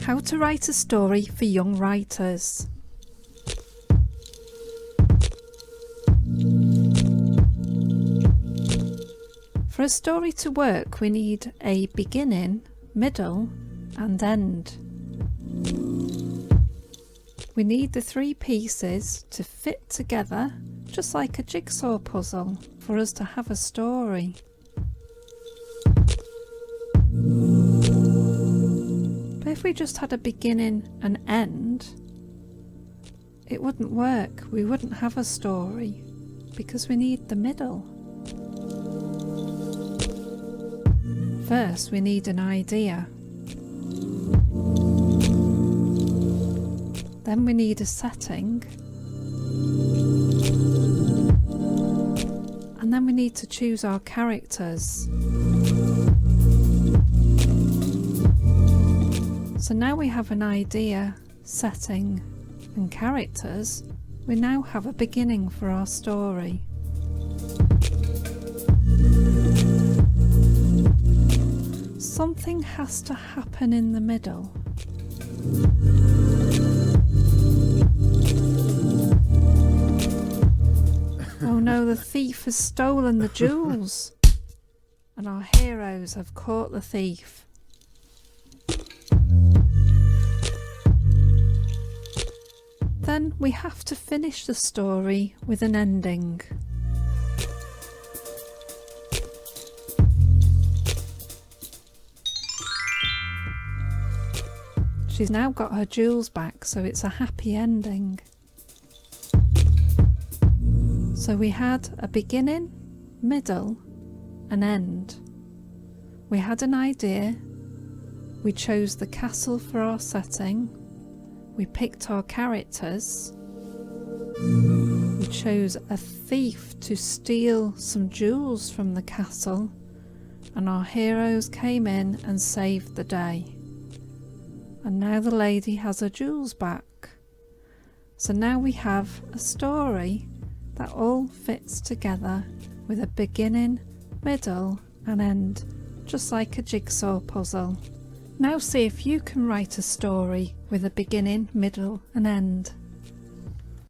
How to write a story for young writers. For a story to work, we need a beginning, middle and end. We need the three pieces to fit together just like a jigsaw puzzle for us to have a story. But if we just had a beginning and end, it wouldn't work. We wouldn't have a story because we need the middle. First, we need an idea. Then we need a setting. And then we need to choose our characters. So now we have an idea, setting and characters, we now have a beginning for our story. Something has to happen in the middle. Oh no, the thief has stolen the jewels, and our heroes have caught the thief. Then we have to finish the story with an ending. She's now got her jewels back, so it's a happy ending. So we had a beginning, middle and end. We had an idea, we chose the castle for our setting, we picked our characters, we chose a thief to steal some jewels from the castle, and our heroes came in and saved the day. And now the lady has her jewels back. So now we have a story that all fits together with a beginning, middle and end, just like a jigsaw puzzle. Now see if you can write a story with a beginning, middle and end.